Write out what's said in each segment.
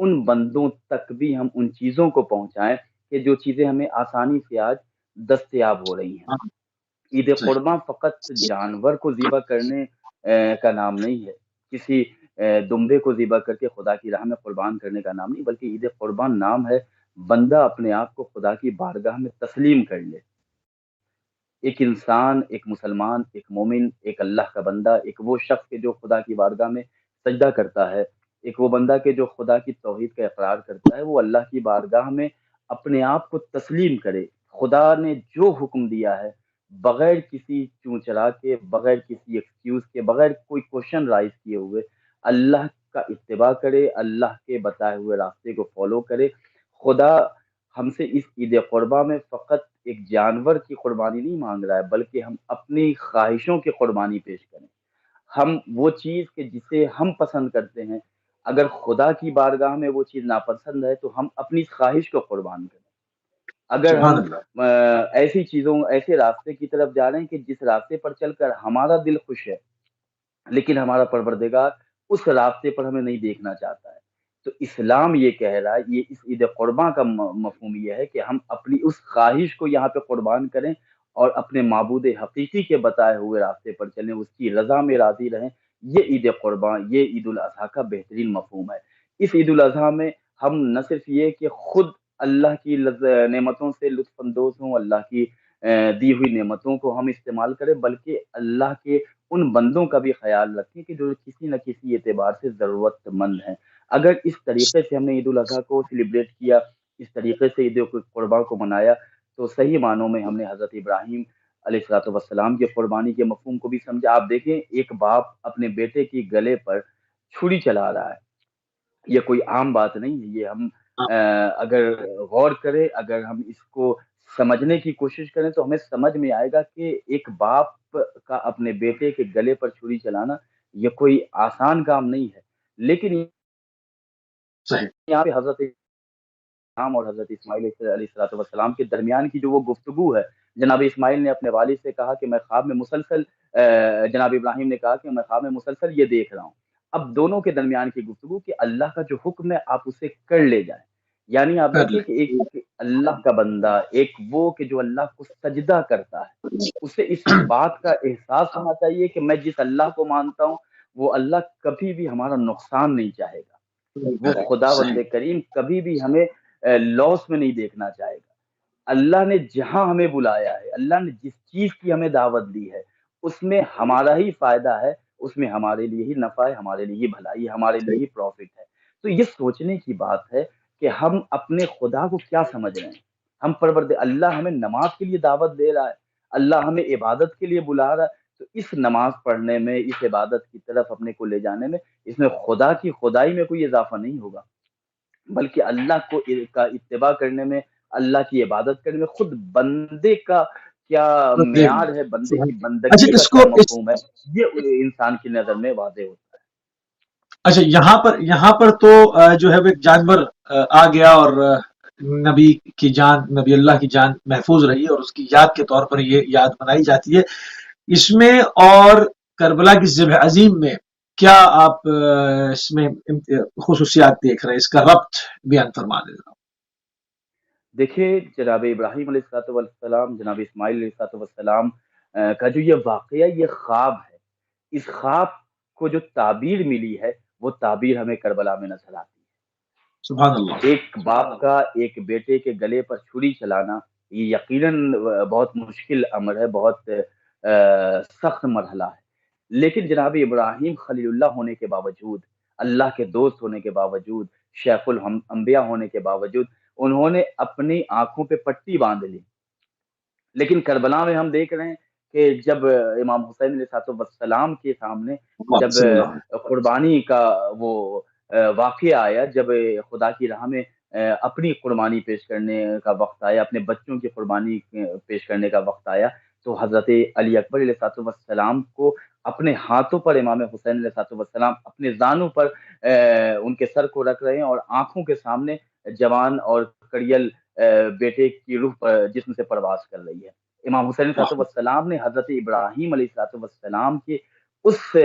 ان بندوں تک بھی ہم ان چیزوں کو پہنچائیں کہ جو چیزیں ہمیں آسانی سے آج دستیاب ہو رہی ہیں۔ ہاں، عید صحیح، قرباں فقط جانور کو ذبح کرنے کا نام نہیں ہے، کسی دمبے کو ذبح کر کے خدا کی راہ میں قربان کرنے کا نام نہیں، بلکہ عید قربان نام ہے بندہ اپنے آپ کو خدا کی بارگاہ میں تسلیم کر لے۔ ایک انسان، ایک مسلمان، ایک مومن، ایک اللہ کا بندہ، ایک وہ شخص کے جو خدا کی بارگاہ میں سجدہ کرتا ہے، ایک وہ بندہ کے جو خدا کی توحید کا اقرار کرتا ہے، وہ اللہ کی بارگاہ میں اپنے آپ کو تسلیم کرے۔ خدا نے جو حکم دیا ہے، بغیر کسی چوں چرا کے، بغیر کسی ایکسکیوز کے، بغیر کوئی کوشچن رائز کیے ہوئے اللہ کا اتباع کرے، اللہ کے بتائے ہوئے راستے کو فالو کرے۔ خدا ہم سے اس عید قربا میں فقط ایک جانور کی قربانی نہیں مانگ رہا ہے، بلکہ ہم اپنی خواہشوں کی قربانی پیش کریں۔ ہم وہ چیز کہ جسے ہم پسند کرتے ہیں، اگر خدا کی بارگاہ میں وہ چیز ناپسند ہے تو ہم اپنی خواہش کو قربان کریں۔ اگر سبحان ہم اللہ، ایسی چیزوں، ایسے راستے کی طرف جا رہے ہیں کہ جس راستے پر چل کر ہمارا دل خوش ہے، لیکن ہمارا پروردگار اس راستے پر ہمیں نہیں دیکھنا چاہتا ہے، تو اسلام یہ کہہ رہا ہے، یہ اس عید قرباں کا مفہوم یہ ہے کہ ہم اپنی اس خواہش کو یہاں پہ قربان کریں اور اپنے معبود حقیقی کے بتائے ہوئے راستے پر چلیں، اس کی رضا میں راضی رہیں۔ یہ عید قرباں، یہ عید الاضحیٰ کا بہترین مفہوم ہے۔ اس عید الاضحیٰ میں ہم نہ صرف یہ کہ خود اللہ کی نعمتوں سے لطف اندوز ہوں، اللہ کی دی ہوئی نعمتوں کو ہم استعمال کریں، بلکہ اللہ کے ان بندوں کا بھی خیال رکھیں کہ جو کسی نہ کسی اعتبار سے ضرورت مند ہیں۔ اگر اس طریقے سے ہم نے عید الاضحیٰ کو سیلیبریٹ کیا، اس طریقے سے عید قربان کو منایا، تو صحیح معنوں میں ہم نے حضرت ابراہیم علیہ الصلوۃ والسلام کی قربانی کے مفہوم کو بھی سمجھا۔ آپ دیکھیں، ایک باپ اپنے بیٹے کی گلے پر چھری چلا رہا ہے، یہ کوئی عام بات نہیں ہے۔ یہ ہم ہاں، اگر غور کریں، اگر ہم اس کو سمجھنے کی کوشش کریں تو ہمیں سمجھ میں آئے گا کہ ایک باپ کا اپنے بیٹے کے گلے پر چھری چلانا یہ کوئی آسان کام نہیں ہے۔ لیکن صحیح، یہاں پہ حضرت اسلام اور حضرت اسماعیل علیہ الصلوۃ والسلام کے درمیان کی جو وہ گفتگو ہے، جناب اسماعیل نے اپنے والد سے کہا کہ میں خواب میں مسلسل جناب ابراہیم نے کہا کہ میں خواب میں مسلسل یہ دیکھ رہا ہوں۔ اب دونوں کے درمیان کی گفتگو کہ اللہ کا جو حکم ہے آپ اسے کر لے جائیں، یعنی آپ کر دیکھیں لیں، کہ ایک اللہ کا بندہ، ایک وہ کہ جو اللہ کو سجدہ کرتا ہے، اسے اس بات کا احساس ہونا چاہیے کہ میں جس اللہ کو مانتا ہوں وہ اللہ کبھی بھی ہمارا نقصان نہیں چاہے گا، وہ کریں، خداوند صحیح، کریم کبھی بھی ہمیں لاس میں نہیں دیکھنا چاہے گا۔ اللہ نے جہاں ہمیں بلایا ہے، اللہ نے جس چیز کی ہمیں دعوت دی ہے، اس میں ہمارا ہی فائدہ ہے، اس میں ہمارے لیے ہی نفع ہے، ہمارے لیے ہی بھلائی ہے، ہمارے لیے صحیح، ہی پروفٹ ہے۔ تو یہ سوچنے کی بات ہے کہ ہم اپنے خدا کو کیا سمجھ رہے ہیں۔ ہم اللہ ہمیں نماز کے لیے دعوت دے رہا ہے، اللہ ہمیں عبادت کے لیے بلا رہا ہے، تو اس نماز پڑھنے میں، اس عبادت کی طرف اپنے کو لے جانے میں، اس میں خدا کی خدائی میں کوئی اضافہ نہیں ہوگا، بلکہ اللہ کو کا اتباع کرنے میں، اللہ کی عبادت کرنے میں خود بندے کا کیا دیکھ لیں، معیار ہے، بندے صحیح۔ کی اچھا بندگی کا اس کو کیا اس مفہوم ہے، یہ انسان کی نظر میں واضح ہوتا اچھا یہاں پر تو جو ہے وہ ایک جانور آ گیا اور نبی کی جان، نبی اللہ کی جان محفوظ رہی اور اس کی یاد کے طور پر یہ یاد منائی جاتی ہے اس میں۔ اور کربلا کی ذبح عظیم میں کیا آپ اس میں خصوصیات دیکھ رہے ہیں، اس کا ربط بیان فرما دیں ذرا۔ ہے۔ دیکھیے، جناب ابراہیم علیہ الصلوۃ والسلام، جناب اسماعیل علیہ الصلوۃ والسلام کا جو یہ واقعہ، یہ خواب ہے، اس خواب کو جو تعبیر ملی ہے وہ تعبیر ہمیں کربلا میں نظر آتی ہے۔ سبحان اللہ، ایک باپ کا ایک بیٹے کے گلے پر چھری چلانا یہ یقیناً بہت مشکل امر ہے، بہت سخت مرحلہ ہے، لیکن جناب ابراہیم خلیل اللہ ہونے کے باوجود، اللہ کے دوست ہونے کے باوجود، شیخ الانبیاء ہونے کے باوجود، انہوں نے اپنی آنکھوں پہ پٹی باندھ لی۔ لیکن کربلا میں ہم دیکھ رہے ہیں کہ جب امام حسین علیہ السلام کے سامنے اللہ جب صلی اللہ علیہ قربانی کا وہ واقعہ آیا، جب خدا کی راہ میں اپنی قربانی پیش کرنے کا وقت آیا، اپنے بچوں کی قربانی پیش کرنے کا وقت آیا، تو حضرت علی اکبر علیہ السلام کو اپنے ہاتھوں پر امام حسین علیہ السلام اپنے زانوں پر ان کے سر کو رکھ رہے ہیں اور آنکھوں کے سامنے جوان اور کڑیل بیٹے کی روح جسم سے پرواز کر رہی ہے۔ امام حسین علیہ وسلم۔ السلام نے حضرت ابراہیم علیہ السلام کے اس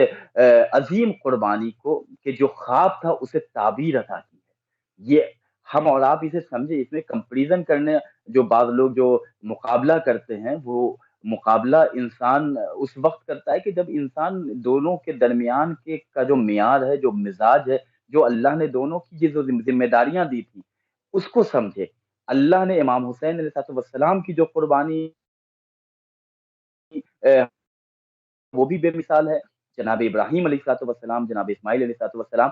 عظیم قربانی کو کہ جو خواب تھا اسے تعبیر عطا کی ہے۔ یہ ہم اور آپ اسے سمجھے، اس میں کمپیریزن کرنے جو بعض لوگ جو مقابلہ کرتے ہیں، وہ مقابلہ انسان اس وقت کرتا ہے کہ جب انسان دونوں کے درمیان کے کا جو معیار ہے، جو مزاج ہے، جو اللہ نے دونوں کی جو ذمہ داریاں دی تھی اس کو سمجھے۔ اللہ نے امام حسین علیہ السلام کی جو قربانی وہ بھی بے مثال ہے، جناب ابراہیم علیہ السلام، جناب اسماعیل علیہ السلام۔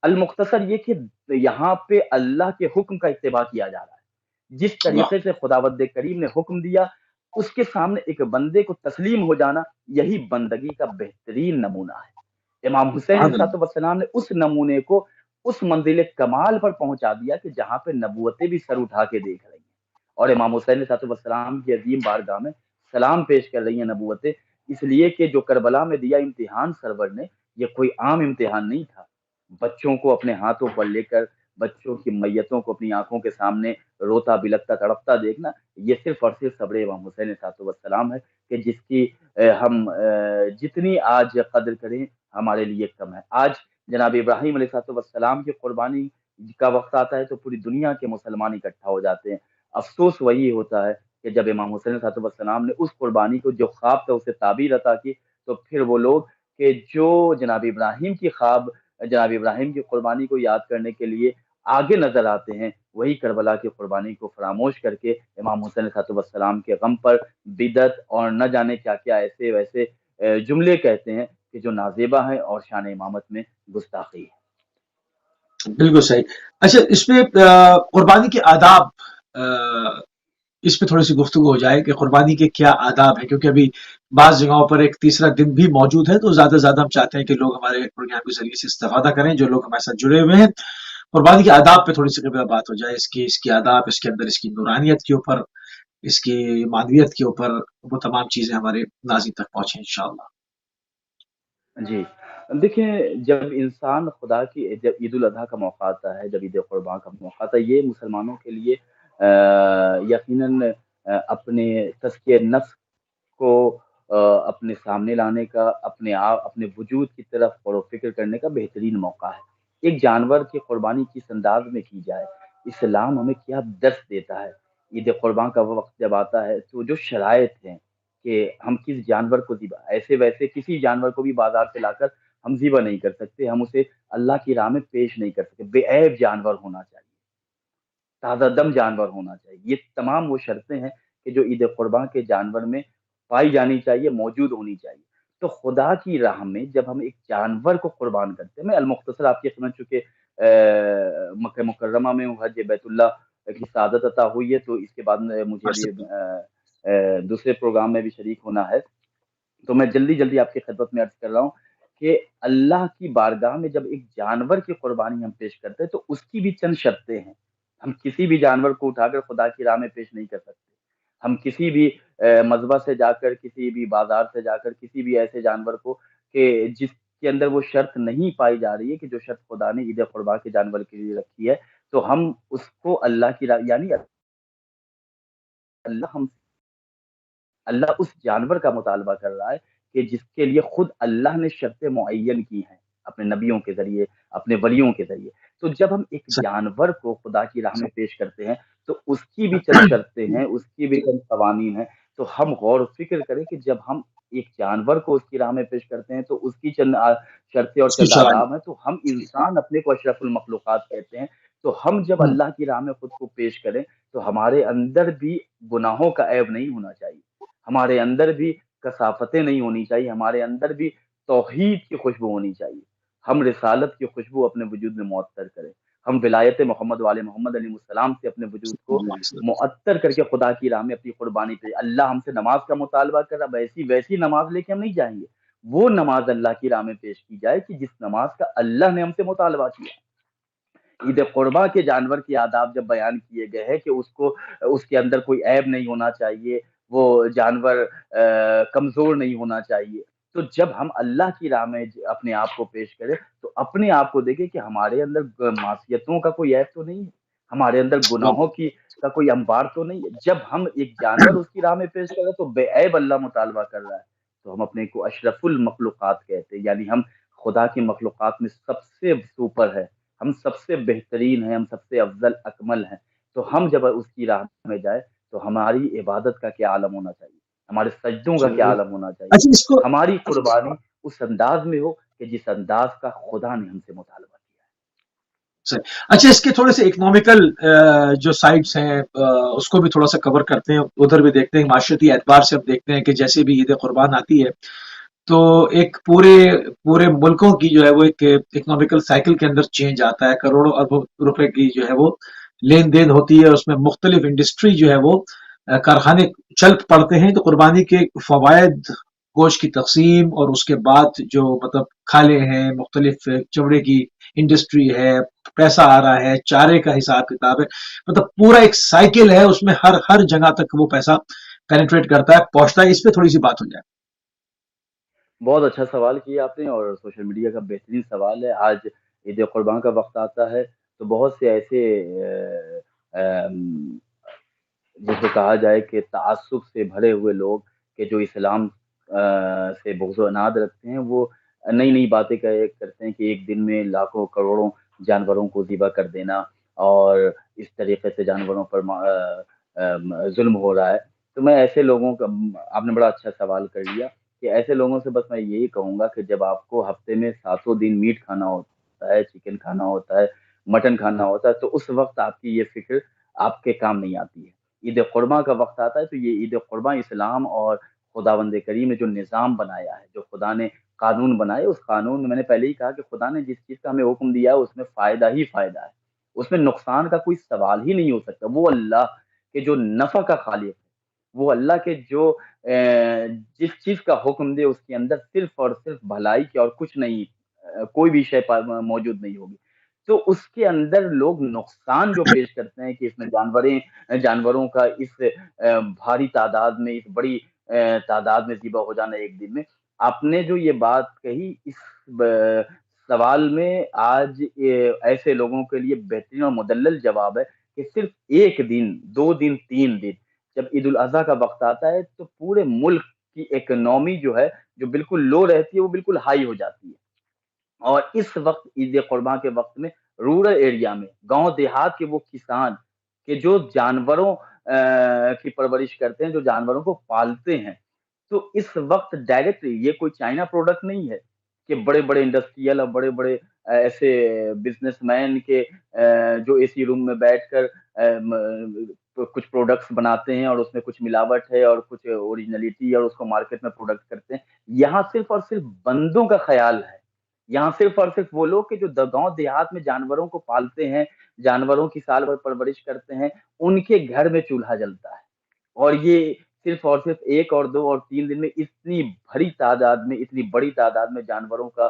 المختصر یہ کہ یہاں پہ اللہ کے حکم کا اتباع کیا جا رہا ہے، جس واہ، طریقے سے خداوند کریم نے حکم دیا اس کے سامنے ایک بندے کو تسلیم ہو جانا، یہی بندگی کا بہترین نمونہ ہے۔ امام حسین سبحان علیہ اللہ، السلام نے اس نمونے کو اس منزل کمال پر پہنچا دیا کہ جہاں پہ نبوتیں بھی سر اٹھا کے دیکھ رہی ہیں، اور امام حسین علیہ السلام کی عظیم بارگاہ میں سلام پیش کر رہی ہیں نبوتیں، اس لیے کہ جو کربلا میں دیا امتحان سرور نے، یہ کوئی عام امتحان نہیں تھا۔ بچوں کو اپنے ہاتھوں پر لے کر، بچوں کی میتوں کو اپنی آنکھوں کے سامنے روتا بلکتا تڑپتا دیکھنا، یہ صرف اور صرف صبر امام حسین علیہ السلام ہے، کہ جس کی ہم جتنی آج قدر کریں ہمارے لیے کم ہے۔ آج جناب ابراہیم علیہ السلام کی قربانی کا وقت آتا ہے تو پوری دنیا کے مسلمان اکٹھا ہو جاتے ہیں۔ افسوس وہی ہوتا ہے کہ جب امام حسین علیہ السلام نے اس قربانی کو جو خواب تھا اسے تعبیر عطا کی، تو پھر وہ لوگ کہ جو جناب ابراہیم کی خواب، جناب ابراہیم کی قربانی کو یاد کرنے کے لیے آگے نظر آتے ہیں، وہی کربلا کی قربانی کو فراموش کر کے امام حسین علیہ السلام کے غم پر بدعت اور نہ جانے کیا کیا ایسے ویسے جملے کہتے ہیں کہ جو نازیبہ ہیں اور شان امامت میں گستاخی ہے۔ بالکل صحیح۔ اچھا، اس میں قربانی کے آداب، اس پہ تھوڑی سی گفتگو ہو جائے کہ قربانی کے کیا آداب ہیں، کیونکہ ابھی بعض جگہوں پر ایک تیسرا دن بھی موجود ہے، تو زیادہ سے زیادہ ہم چاہتے ہیں کہ لوگ ہمارے پروگرام کے ذریعے سے استفادہ کریں، جو لوگ ہمارے ساتھ جڑے ہوئے ہیں۔ قربانی کے آداب پہ تھوڑی سی بات ہو جائے، اس کی آداب، اس کے اندر اس کی نورانیت کے اوپر، اس کی معنویت کے اوپر، وہ تمام چیزیں ہمارے ناظرین تک پہنچیں انشاءاللہ۔ جی دیکھیں، جب انسان خدا کی جب عید الاضحیٰ کا موقع آتا ہے، جب عید قربان کا موقع آتا ہے، یہ مسلمانوں کے لیے یقیناً اپنے تزکیہ نفس کو اپنے سامنے لانے کا، اپنے آپ اپنے وجود کی طرف غور و فکر کرنے کا بہترین موقع ہے۔ ایک جانور کی قربانی کس انداز میں کی جائے، اسلام ہمیں کیا درس دیتا ہے۔ عید قربان کا وقت جب آتا ہے تو جو شرائط ہیں کہ ہم کس جانور کو ذبح، ایسے ویسے کسی جانور کو بھی بازار سے لا کر ہم ذبح نہیں کر سکتے، ہم اسے اللہ کی راہ میں پیش نہیں کر سکتے، بے عیب جانور ہونا چاہیے، تازہ دم جانور ہونا چاہیے۔ یہ تمام وہ شرطیں ہیں کہ جو عید قربان کے جانور میں پائی جانی چاہیے، موجود ہونی چاہیے۔ تو خدا کی راہ میں جب ہم ایک جانور کو قربان کرتے ہیں، میں المختصر آپ کی سمجھ چکے مکہ مکرمہ میں ہوں، حج بیت اللہ کی سعادت عطا ہوئی ہے، تو اس کے بعد مجھے ابھی دوسرے پروگرام میں بھی شریک ہونا ہے، تو میں جلدی جلدی آپ کی خدمت میں عرض کر رہا ہوں کہ اللہ کی بارگاہ میں جب ایک جانور کی قربانی ہم پیش کرتے ہیں تو اس کی بھی چند شرطیں ہیں۔ ہم کسی بھی جانور کو اٹھا کر خدا کی راہ میں پیش نہیں کر سکتے، ہم کسی بھی مذبح سے جا کر، کسی بھی بازار سے جا کر، کسی بھی ایسے جانور کو کہ جس کے اندر وہ شرط نہیں پائی جا رہی ہے کہ جو شرط خدا نے عید قربان کے جانور کے لیے رکھی ہے، تو ہم اس کو اللہ کی راہ، یعنی اللہ ہم اللہ اس جانور کا مطالبہ کر رہا ہے کہ جس کے لیے خود اللہ نے شرطیں معین کی ہیں اپنے نبیوں کے ذریعے، اپنے ولیوں کے ذریعے۔ تو جب ہم ایک جانور کو خدا کی راہ میں پیش کرتے ہیں تو اس کی بھی چند شرطیں ہیں، اس کی بھی چند قوانین ہیں۔ تو ہم غور و فکر کریں کہ جب ہم ایک جانور کو اس کی راہ میں پیش کرتے ہیں تو اس کی چند شرطیں اور اس کی چند چڑھائی، آداب ہیں، تو ہم انسان اپنے کو اشرف المخلوقات کہتے ہیں، تو ہم جب اللہ کی راہ میں خود کو پیش کریں تو ہمارے اندر بھی گناہوں کا عیب نہیں ہونا چاہیے، ہمارے اندر بھی کثافتیں نہیں ہونی چاہیے، ہمارے اندر بھی توحید کی خوشبو ہونی چاہیے، ہم رسالت کی خوشبو اپنے وجود میں معطر کریں، ہم ولایت محمد والے محمد علیہ السلام سے اپنے وجود کو معطر کر کے خدا کی راہ میں اپنی قربانی پہ، اللہ ہم سے نماز کا مطالبہ کر رہا، ویسی ویسی نماز لے کے ہم نہیں جائیں گے، وہ نماز اللہ کی راہ میں پیش کی جائے کہ جس نماز کا اللہ نے ہم سے مطالبہ کیا۔ عید قربا کے جانور کی آداب جب بیان کیے گئے ہیں کہ اس کے اندر کوئی عیب نہیں ہونا چاہیے، وہ جانور کمزور نہیں ہونا چاہیے، تو جب ہم اللہ کی راہ میں اپنے آپ کو پیش کریں تو اپنے آپ کو دیکھیں کہ ہمارے اندر معصیتوں کا کوئی عیب تو نہیں ہے، ہمارے اندر گناہوں کی کا کوئی انبار تو نہیں ہے۔ جب ہم ایک جانور اس کی راہ میں پیش کریں تو بے عیب اللہ مطالبہ کر رہا ہے، تو ہم اپنے کو اشرف المخلوقات کہتے ہیں، یعنی ہم خدا کی مخلوقات میں سب سے سوپر ہے، ہم سب سے بہترین ہیں، ہم سب سے افضل اکمل ہیں، تو ہم جب اس کی راہ میں جائیں تو ہماری عبادت کا کیا عالم ہونا چاہیے، ہمارے سجدوں کا کیا چلیے، عالم ہونا چاہیے، اچھا اس کو، ہماری قربانی اس انداز میں ہو کہ جس انداز کا خدا نے ہم سے مطالبہ کیا اچھا اس کے تھوڑے سے اکنامیکل جو سائٹس ہیں اس کو بھی تھوڑا سا کور کرتے ہیں، ادھر بھی دیکھتے ہیں معاشرتی اعتبار سے. اب دیکھتے ہیں کہ جیسے بھی عید قربان آتی ہے تو ایک پورے پورے ملکوں کی جو ہے وہ ایک اکنامیکل سائیکل کے اندر چینج آتا ہے، کروڑوں اربوں روپے کی جو ہے وہ لین دین ہوتی ہے، اس میں مختلف انڈسٹری جو ہے وہ کارخانے چل پڑتے ہیں. تو قربانی کے فوائد، گوشت کی تقسیم اور اس کے بعد جو مطلب کھالے ہیں، مختلف چمڑے کی انڈسٹری ہے، پیسہ آ رہا ہے، چارے کا حساب کتاب ہے، مطلب پورا ایک سائیکل ہے، اس میں ہر جگہ تک وہ پیسہ پینیٹریٹ کرتا ہے، پہنچتا ہے. اس پہ تھوڑی سی بات ہو جائے. ہے۔ بہت اچھا سوال کیا آپ نے، اور سوشل میڈیا کا بہترین سوال ہے. آج عید قربان کا وقت آتا ہے تو بہت سے ایسے جسے کہا جائے کہ تعصب سے بھرے ہوئے لوگ کہ جو اسلام سے بغض و عناد رکھتے ہیں، وہ نئی نئی باتیں کرتے ہیں کہ ایک دن میں لاکھوں کروڑوں جانوروں کو ذبح کر دینا اور اس طریقے سے جانوروں پر ظلم ہو رہا ہے. تو میں ایسے لوگوں کا، آپ نے بڑا اچھا سوال کر لیا، کہ ایسے لوگوں سے بس میں یہی کہوں گا کہ جب آپ کو ہفتے میں 700 دن میٹ کھانا ہوتا ہے، چکن کھانا ہوتا ہے، مٹن کھانا ہوتا ہے، تو اس وقت آپ کی یہ فکر آپ کے کام نہیں آتی ہے. عید قرباں کا وقت آتا ہے تو یہ عید قرباں اسلام اور خداوند کریم نے جو نظام بنایا ہے، جو خدا نے قانون بنائے، اس قانون میں نے پہلے ہی کہا کہ خدا نے جس چیز کا ہمیں حکم دیا ہے اس میں فائدہ ہی فائدہ ہے، اس میں نقصان کا کوئی سوال ہی نہیں ہو سکتا. وہ اللہ کے جو نفع کا خالق ہے، وہ اللہ کے جو جس چیز کا حکم دے اس کے اندر صرف اور صرف بھلائی کی اور کچھ نہیں، کوئی بھی شے موجود نہیں ہوگی. تو اس کے اندر لوگ نقصان جو پیش کرتے ہیں کہ اس میں جانوروں کا اس بھاری تعداد میں، اس بڑی تعداد میں ذبح ہو جانا ایک دن میں. آپ نے جو یہ بات کہی، اس سوال میں آج ایسے لوگوں کے لیے بہترین اور مدلل جواب ہے کہ صرف ایک دن، 2 دن، 3 دن جب عید الاضحیٰ کا وقت آتا ہے تو پورے ملک کی اکنامی جو ہے، جو بالکل لو رہتی ہے، وہ بالکل ہائی ہو جاتی ہے. اور اس وقت عید قرباں کے وقت میں رورل ایریا میں، گاؤں دیہات کے وہ کسان کہ جو جانوروں کی پرورش کرتے ہیں، جو جانوروں کو پالتے ہیں، تو اس وقت ڈائریکٹ یہ کوئی چائنا پروڈکٹ نہیں ہے کہ بڑے بڑے انڈسٹریل اور بڑے بڑے ایسے بزنس مین کے جو اے سی روم میں بیٹھ کر کچھ پروڈکٹس بناتے ہیں اور اس میں کچھ ملاوٹ ہے اور کچھ اوریجنلٹی اور اس کو مارکیٹ میں پروڈکٹ کرتے ہیں. یہاں صرف اور صرف بندوں کا خیال ہے. یہاں صرف اور صرف وہ لوگ کہ جو گاؤں دیہات میں جانوروں کو پالتے ہیں، جانوروں کی سال بھر پرورش کرتے ہیں، ان کے گھر میں چولہا جلتا ہے. اور یہ صرف اور صرف 1 اور 2 اور 3 دن میں اتنی بڑی تعداد میں، اتنی بڑی تعداد میں جانوروں کا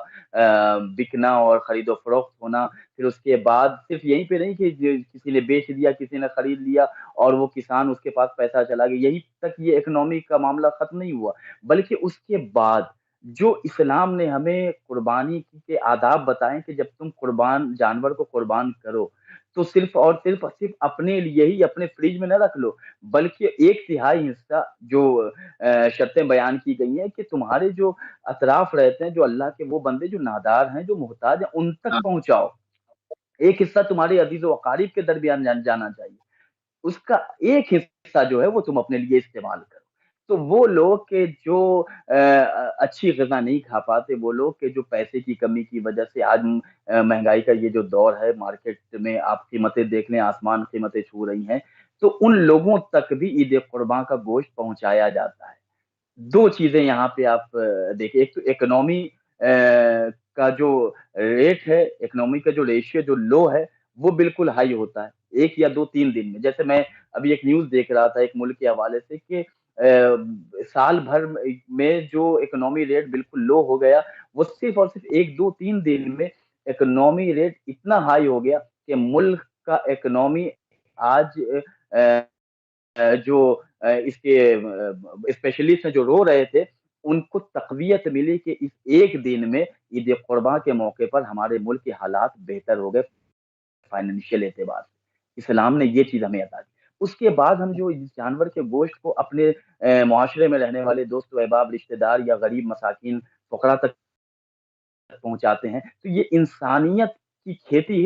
بکنا اور خرید و فروخت ہونا. پھر اس کے بعد صرف یہیں پہ نہیں کہ کسی نے بیچ دیا، کسی نے خرید لیا اور وہ کسان اس کے پاس پیسہ چلا گیا، یہی تک یہ اکنامی کا معاملہ ختم نہیں ہوا، بلکہ اس کے بعد جو اسلام نے ہمیں قربانی کے آداب بتائیں کہ جب تم جانور کو قربان کرو تو صرف اپنے لیے ہی اپنے فریج میں نہ رکھ لو، بلکہ 1/3 حصہ جو شرطیں بیان کی گئی ہیں کہ تمہارے جو اطراف رہتے ہیں، جو اللہ کے وہ بندے جو نادار ہیں، جو محتاج ہیں، ان تک پہنچاؤ. ایک حصہ تمہارے عزیز و اقارب کے درمیان جانا چاہیے، اس کا ایک حصہ جو ہے وہ تم اپنے لیے استعمال کرو. تو وہ لوگ کہ جو اچھی غذا نہیں کھا پاتے، وہ لوگ کہ جو پیسے کی کمی کی وجہ سے آج مہنگائی کا یہ جو دور ہے، مارکیٹ میں آپ قیمتیں دیکھ لیں، آسمان قیمتیں چھو رہی ہیں، تو ان لوگوں تک بھی عید قرباں کا گوشت پہنچایا جاتا ہے. 2 چیزیں یہاں پہ آپ دیکھیں، ایک تو اکنامی کا جو ریٹ ہے، اکنامی کا جو ریشیو جو لو ہے، وہ بالکل ہائی ہوتا ہے 1 یا 2 3 دن میں. جیسے میں ابھی ایک نیوز دیکھ رہا تھا ایک ملک کے حوالے سے کہ سال بھر میں جو اکنامی ریٹ بالکل لو ہو گیا، وہ صرف اور صرف 1 2 3 دن میں اکنامی ریٹ اتنا ہائی ہو گیا کہ ملک کا اکنامی آج جو اس کے اسپیشلسٹ جو رو رہے تھے، ان کو تقویت ملی کہ اس ایک دن میں عید قرباں کے موقع پر ہمارے ملک کے حالات بہتر ہو گئے فائنینشیل اعتبار سے. اسلام نے یہ چیز ہمیں عطا کی. اس کے بعد ہم جو اس جانور کے گوشت کو اپنے معاشرے میں رہنے والے دوست و احباب، رشتہ دار یا غریب مساکین فقراء تک پہنچاتے ہیں، تو یہ انسانیت کی کھیتی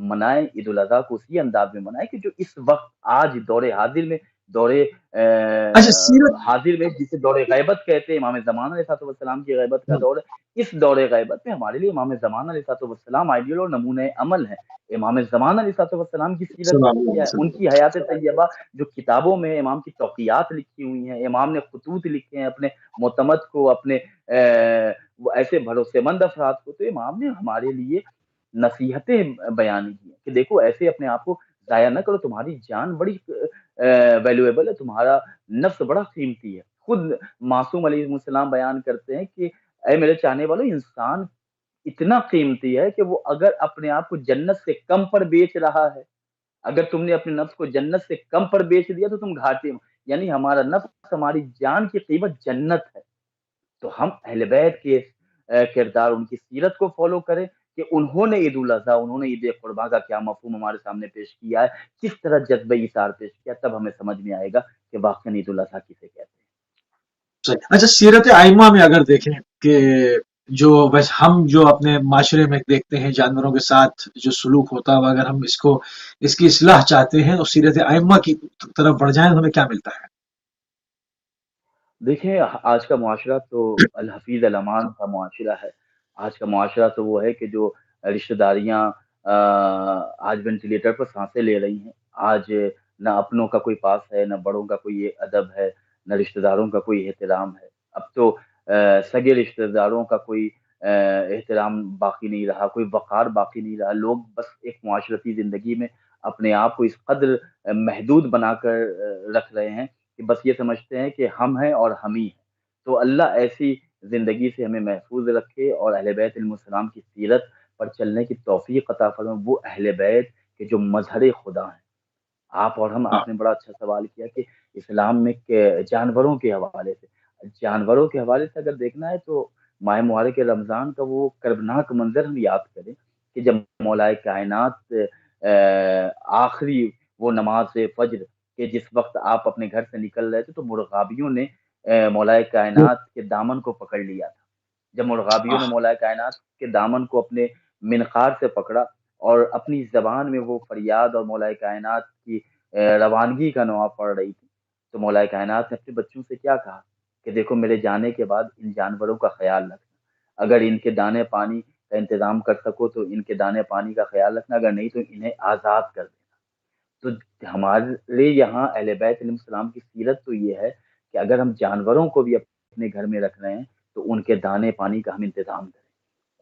منائیں, عید الاضحیٰ کو اسی انداز میں منائیں کہ جو اس وقت آج دور اچھا سیرت حاضر میں جسے دور غیبت کہتے ہیں, امام زمان علیہ السلام کی غیبت کا دور ہے. اس دور غیبت میں ہمارے لیے امام زمان علیہ السلام آئیڈیل اور نمونہ عمل ہے. امام زمان علیہ السلام کی سیرت سلام کیا علیہ ہے, ان وسلم. کی حیات طیبہ جو کتابوں میں امام کی توقیات لکھی ہوئی ہیں, امام نے خطوط لکھے ہیں اپنے معتمد کو, اپنے وہ ایسے بھروسے مند افراد کو, تو امام نے ہمارے لیے نصیحتیں بیان کی ہیں کہ دیکھو ایسے اپنے آپ کو ضائع نہ کرو, تمہاری جان بڑی ویلیویبل ہے, تمہارا نفس بڑا قیمتی ہے. خود معصوم علیہ السلام بیان کرتے ہیں کہ اے میرے چاہنے والوں, انسان اتنا قیمتی ہے کہ وہ اگر اپنے آپ کو جنت سے کم پر بیچ رہا ہے, اگر تم نے اپنے نفس کو جنت سے کم پر بیچ دیا تو تم گھاٹے میں. یعنی ہمارا نفس, ہماری جان کی قیمت جنت ہے. تو ہم اہل بیت کے کردار, ان کی سیرت کو فالو کریں کہ انہوں نے عید الاضحیٰ, انہوں نے عید قرباں کا کیا مفہوم ہمارے سامنے پیش کیا ہے, کس طرح جذبہ ایثار پیش کیا, تب ہمیں سمجھ میں آئے گا کہ واقعی عید الاضحیٰ کسے کہتے ہیں. صحیح. اچھا سیرت ائمہ میں اگر دیکھیں کہ جو بس ہم جو اپنے معاشرے میں دیکھتے ہیں جانوروں کے ساتھ جو سلوک ہوتا ہے, اگر ہم اس کی اصلاح چاہتے ہیں تو سیرت ائمہ کی طرف بڑھ جائیں تو ہمیں کیا ملتا ہے؟ دیکھیں آج کا معاشرہ تو الحفیظ الامان کا معاشرہ ہے. آج کا معاشرہ تو وہ ہے کہ جو رشتہ داریاں آج وینٹیلیٹر پر سانسیں لے رہی ہیں. آج نہ اپنوں کا کوئی پاس ہے, نہ بڑوں کا کوئی ادب ہے, نہ رشتہ داروں کا کوئی احترام ہے. اب تو سگے رشتہ داروں کا کوئی احترام باقی نہیں رہا, کوئی وقار باقی نہیں رہا. لوگ بس ایک معاشرتی زندگی میں اپنے آپ کو اس قدر محدود بنا کر رکھ رہے ہیں کہ بس یہ سمجھتے ہیں کہ ہم ہیں اور ہم ہی ہیں. تو اللہ ایسی زندگی سے ہمیں محفوظ رکھے اور اہل بیت علیہ السلام کی سیرت پر چلنے کی توفیق عطا فرمائے. وہ اہل بیت کے جو مظہر خدا ہیں. ہاں آپ نے بڑا اچھا سوال کیا کہ اسلام میں جانوروں کے حوالے سے, اگر دیکھنا ہے تو ماہ مبارک رمضان کا وہ کربناک منظر ہم یاد کریں کہ جب مولا کائنات آخری وہ نماز فجر کہ جس وقت آپ اپنے گھر سے نکل رہے تھے تو مرغابیوں نے مولا کائنات کے دامن کو پکڑ لیا تھا. جب مرغابیوں نے ہاں مولا کائنات کے دامن کو اپنے منقار سے پکڑا اور اپنی زبان میں وہ فریاد اور مولا کائنات کی روانگی کا نوا پڑ رہی تھی, تو مولا کائنات نے اپنے بچوں سے کیا کہا کہ دیکھو میرے جانے کے بعد ان جانوروں کا خیال رکھنا, اگر ان کے دانے پانی کا انتظام کر سکو تو ان کے دانے پانی کا خیال رکھنا, اگر نہیں تو انہیں آزاد کر دینا. تو ہمارے یہاں اہل بیت علیہ السلام کی سیرت تو یہ ہے کہ اگر ہم جانوروں کو بھی اپنے گھر میں رکھ رہے ہیں تو ان کے دانے پانی کا ہم انتظام کریں,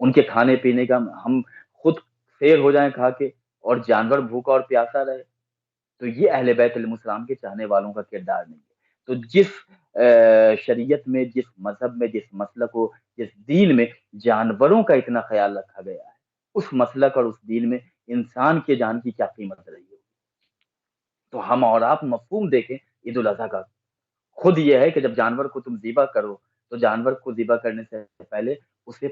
ان کے کھانے پینے کا ہم خود سیر ہو جائیں کھا کے, اور جانور بھوکا اور پیاسا رہے. تو یہ اہل بیت علیہ السلام کے چاہنے والوں کا کردار نہیں ہے. تو جس شریعت میں, جس مذہب میں, جس مسلک و جس دین میں جانوروں کا اتنا خیال رکھا گیا ہے, اس مسلک اور اس دین میں انسان کے جان کی کیا قیمت رہی ہے. تو ہم اور آپ مفہوم دیکھیں عید الاضحیٰ کا, خود یہ ہے کہ جب جانور کو تم ذبح کرو تو جانور کو ذبح کرنے سے پہلے اسے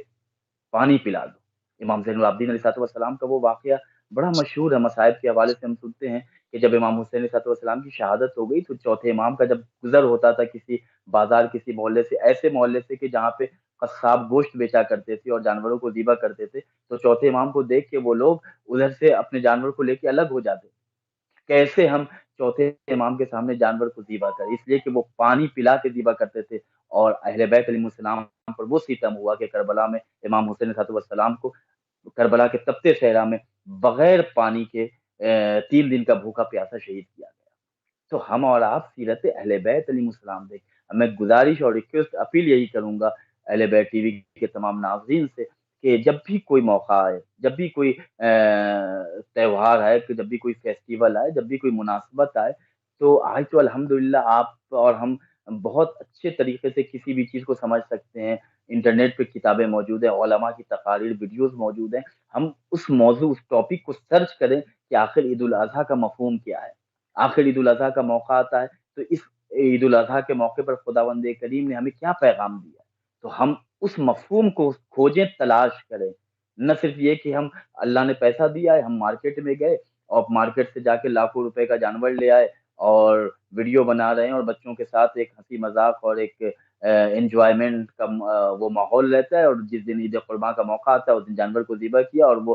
پانی پلا دو. امام زین العابدین علیہ السلام کا وہ واقعہ بڑا مشہور ہے, مصائب کے حوالے سے ہم سنتے ہیں کہ جب امام حسین علیہ السلام کی شہادت ہو گئی تو چوتھے امام کا جب گزر ہوتا تھا کسی بازار, کسی محلے سے, ایسے محلے سے کہ جہاں پہ قصاب گوشت بیچا کرتے تھے اور جانوروں کو ذبح کرتے تھے, تو چوتھے امام کو دیکھ کے وہ لوگ ادھر سے اپنے جانور کو لے کے الگ ہو جاتے. کیسے ہم چوتھے امام کے سامنے جانور کو ذبح کریں, اس لیے کہ وہ پانی پلا کے ذبح کرتے تھے. اور اہل بیت علیہ السلام پر وہ ستم ہوا کہ کربلا میں امام حسین علیہ السلام کو کربلا کے تپتے صحرا میں بغیر پانی کے 3 دن کا بھوکا پیاسا شہید کیا گیا. تو ہم اور آپ سیرت اہل بیت علیہ السلام دیکھ, میں گزارش اور ریکویسٹ اپیل یہی کروں گا اہل بیت ٹی وی کے تمام ناظرین سے کہ جب بھی کوئی موقع آئے, جب بھی کوئی تہوار آئے, جب بھی کوئی فیسٹیول آئے, جب بھی کوئی مناسبت آئے, تو آج تو الحمدللہ آپ اور ہم بہت اچھے طریقے سے کسی بھی چیز کو سمجھ سکتے ہیں. انٹرنیٹ پہ کتابیں موجود ہیں, علماء کی تقاریر, ویڈیوز موجود ہیں. ہم اس موضوع, اس ٹاپک کو سرچ کریں کہ آخر عید الاضحیٰ کا مفہوم کیا ہے. آخر عید الاضحیٰ کا موقع آتا ہے تو اس عید الاضحیٰ کے موقع پر خداوند کریم نے ہمیں کیا پیغام دیا, تو ہم اس مفہوم کو کھوجیں, تلاش کریں. نہ صرف یہ کہ ہم اللہ نے پیسہ دیا ہے, ہم مارکیٹ میں گئے اور مارکیٹ سے جا کے لاکھوں روپے کا جانور لے آئے اور ویڈیو بنا رہے ہیں, اور بچوں کے ساتھ ایک ہنسی مذاق اور ایک انجوائمنٹ کا وہ ماحول رہتا ہے, اور جس دن عید قرباں کا موقع آتا ہے اس دن جانور کو ذبح کیا اور وہ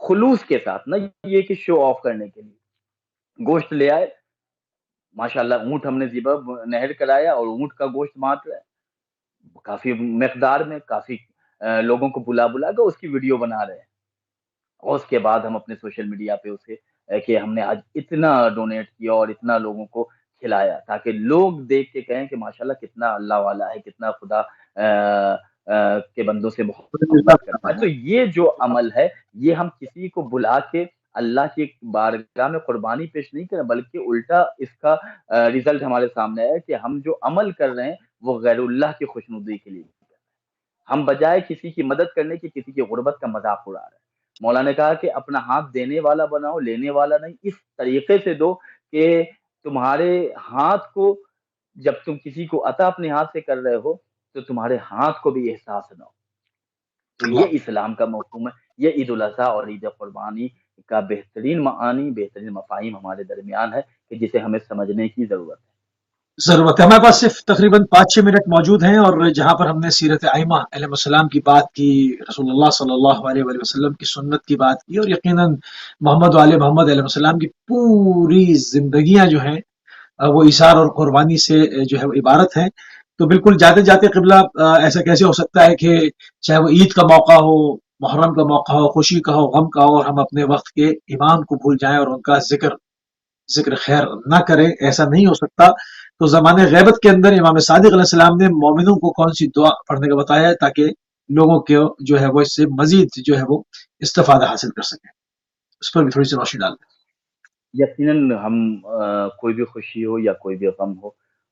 خلوص کے ساتھ، نہ یہ کہ شو آف کرنے کے لیے گوشت لے آئے، ماشاءاللہ اونٹ ہم نے ذبح نہر کرایا اور اونٹ کا گوشت بانٹ رہے ہیں کافی مقدار میں، کافی لوگوں کو بلا بلا کے اس کی ویڈیو بنا رہے ہیں، اور اس کے بعد ہم اپنے سوشل میڈیا پہ اسے کہ ہم نے آج اتنا ڈونیٹ کیا اور اتنا لوگوں کو کھلایا، تاکہ لوگ دیکھ کے کہیں کہ ماشاءاللہ کتنا اللہ والا ہے، کتنا خدا کے بندوں سے محبت کرتا ہے۔ تو یہ جو عمل ہے، یہ ہم کسی کو بلا کے اللہ کی بارگاہ میں قربانی پیش نہیں کریں، بلکہ الٹا اس کا رزلٹ ہمارے سامنے ہے کہ ہم جو عمل کر رہے ہیں وہ غیر اللہ کی خوشنودی کے لیے، ہم بجائے کسی کی مدد کرنے کی کسی کی غربت کا مذاق اڑا رہے ہیں۔ مولا نے کہا کہ اپنا ہاتھ دینے والا بناؤ، لینے والا نہیں، اس طریقے سے دو کہ تمہارے ہاتھ کو، جب تم کسی کو عطا اپنے ہاتھ سے کر رہے ہو تو تمہارے ہاتھ کو بھی احساس نہ ہو۔ تو یہ اللہ اسلام کا مفہوم ہے، یہ عید الاضحیٰ اور عید قربانی کا بہترین معانی، بہترین مفاہیم ہمارے درمیان ہے کہ جسے ہمیں سمجھنے کی ضرورت ہے۔ ضرورت ہے۔ ہمارے پاس صرف تقریباً 5-6 منٹ موجود ہیں، اور جہاں پر ہم نے سیرت ائمہ علیہ السلام کی بات کی، رسول اللہ صلی اللہ علیہ وآلہ وسلم کی سنت کی بات کی، اور یقیناً محمد و آل محمد علیہ السلام کی پوری زندگیاں جو ہیں وہ ایثار اور قربانی سے جو ہے وہ عبارت ہیں، تو بالکل جاتے جاتے قبلہ ایسا کیسے ہو سکتا ہے کہ چاہے وہ عید کا موقع ہو، محرم کا موقع ہو، خوشی کا ہو، غم کا ہو، اور ہم اپنے وقت کے امام کو بھول جائیں اور ان کا ذکر خیر نہ کریں؟ ایسا نہیں ہو سکتا۔ تو زمانے غیبت کے اندر امام صادق علیہ السلام نے مومنوں کو کون سی دعا پڑھنے کا بتایا ہے تاکہ لوگوں کو جو ہے وہ اس سے مزید جو ہے وہ استفادہ حاصل کر سکیں؟ اس پر بھی تھوڑی سی روشنی ڈال دیں۔ یقیناً ہم کوئی بھی خوشی ہو یا کوئی بھی غم ہو،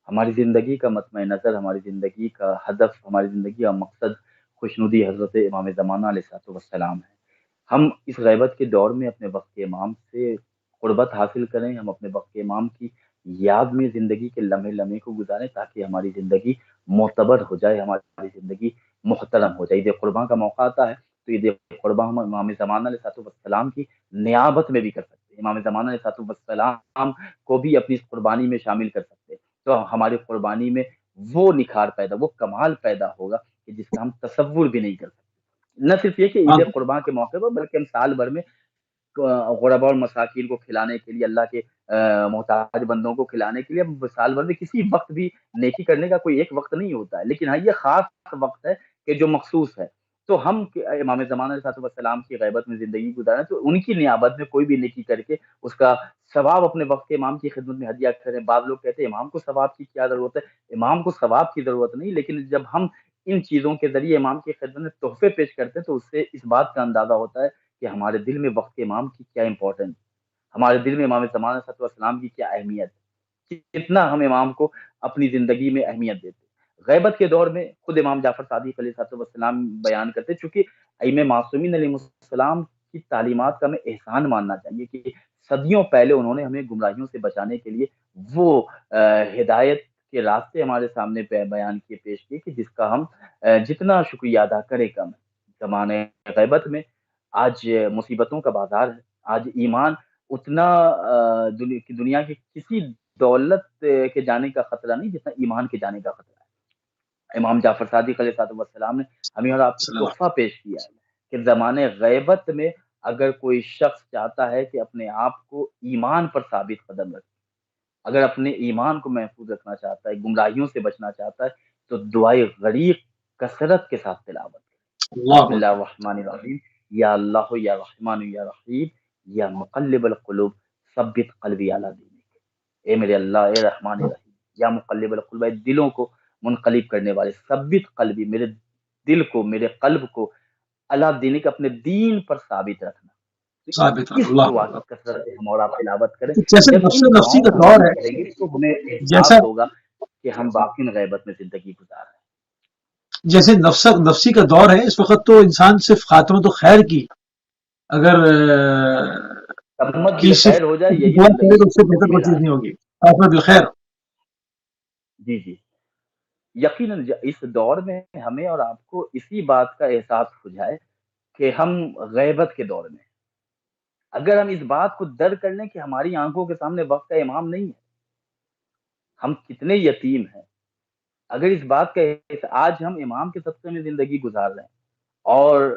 ہماری زندگی کا مطمع نظر، ہماری زندگی کا ہدف، ہماری زندگی کا مقصد خوشنودی حضرت امام زمانہ علیہ الصلوۃ والسلام ہے۔ ہم اس غیبت کے دور میں اپنے وقت کے امام سے قربت حاصل کریں، ہم اپنے وقت کے امام کی یاد میں زندگی کے لمحے لمحے کو گزاریں، تاکہ ہماری زندگی معتبر ہو جائے، ہماری زندگی محترم ہو جائے۔ عید قرباں کا موقع آتا ہے تو عید قرباں ہم امام زمانہ علیہ الصلوۃ والسلام کی نیابت میں بھی کر سکتے ہیں، امام زمانہ علیہ الصلوۃ والسلام کو بھی اپنی اس قربانی میں شامل کر سکتے ہیں، تو ہماری قربانی میں وہ نکھار پیدا، وہ کمال پیدا ہوگا کہ جس کا ہم تصور بھی نہیں کر سکتے۔ نہ صرف یہ کہ ہاں، عید قرباں کے موقع پر، بلکہ ہم سال بھر میں غرباء اور مساکین کو کھلانے کے لیے، اللہ کے محتاج بندوں کو کھلانے کے لیے، ہم سال بھر میں کسی وقت بھی نیکی کرنے کا کوئی ایک وقت نہیں ہوتا ہے، لیکن ہاں یہ خاص وقت ہے کہ جو مخصوص ہے، تو ہم امام زمانہ علیہ السلام کی غیبت میں زندگی گزاریں تو ان کی نیابت میں کوئی بھی نیکی کر کے اس کا ثواب اپنے وقت کے امام کی خدمت میں ہدیہ کریں۔ بعض لوگ کہتے ہیں امام کو ثواب کی کیا ضرورت ہے؟ امام کو ثواب کی ضرورت نہیں، لیکن جب ہم ان چیزوں کے ذریعے امام کی خدمت میں تحفے پیش کرتے ہیں تو اس سے اس بات کا اندازہ ہوتا ہے کہ ہمارے دل میں وقت کے امام کی کیا امپورٹنس، ہمارے دل میں امام زمانہ صلی اللہ علیہ وسلم کی کیا اہمیت، کتنا ہم امام کو اپنی زندگی میں اہمیت دیتے ہیں۔ غیبت کے دور میں خود امام جعفر صادق علیہ السلام بیان کرتے، چونکہ ائمہ معصومین علیہ السلام کی تعلیمات کا ہمیں احسان ماننا چاہیے کہ صدیوں پہلے انہوں نے ہمیں گمراہیوں سے بچانے کے لیے وہ ہدایت کے راستے ہمارے سامنے بیان کیے، پیش کیے کہ جس کا ہم جتنا شکریہ ادا کرے کم ہے۔ زمانے غیبت میں آج مصیبتوں کا بازار ہے، آج ایمان اتنا دنیا کی کسی دولت کے جانے کا خطرہ نہیں جتنا ایمان کے جانے کا خطرہ ہے۔ امام جعفر صادق علیہ السلام نے ہمیں اور آپ کو صلی اللہ تحفہ پیش کیا ہے کہ زمانے غیبت میں اگر کوئی شخص چاہتا ہے کہ اپنے آپ کو ایمان پر ثابت قدم رکھے، اگر اپنے ایمان کو محفوظ رکھنا چاہتا ہے، گمراہیوں سے بچنا چاہتا ہے، تو دعائے غریق کثرت کے ساتھ تلاوت کرے۔ بسم اللہ اللہ اکبر۔ الرحمن الرحیم، یا اللہ یا رحمان یا رحیم، یا مقلب القلوب ثبت قلبی علی دینک۔ اے میرے اللہ، اے رحمان رحیم، یا مقلب القلوب، اے دلوں کو منقلب کرنے والے، ثبت قلبی، میرے دل کو، میرے قلب کو اللہ دینک، اپنے دین پر ثابت رکھنا۔ تو ثابت رکھ اس اللہ دعا کی اکبر۔ کثرت سے ہم اور آپ تلاوت کریں۔ جیسے جب نفس ان نفسی دعاؤں کا کو ہم دور ہے، کریں گے تو ہمیں احساس جیسا ہوگا کہ ہم واقعی غیبت میں زندگی گزار رہے جیسے نفسی کا دور ہے اس وقت، تو انسان صرف خاتمہ تو خیر کی اگر ہیں۔ تمت کی صرف بالخیر ہو جائے یہی دعا کرے زندگی تو کی اس سے بہتر کوئی چیز معراج نہیں ہوگی۔ خاتمہ بالخیر۔ ہے۔ جی، یقیناً اس دور میں ہمیں اور آپ کو اسی بات کا احساس ہو جائے کہ ہم غیبت کے دور میں، اگر ہم اس بات کو درک کر لیں کہ ہماری آنکھوں کے سامنے وقت کا امام نہیں ہے، ہم کتنے یتیم ہیں، اگر اس بات کا آج ہم امام کے صدقے میں زندگی گزار رہے ہیں اور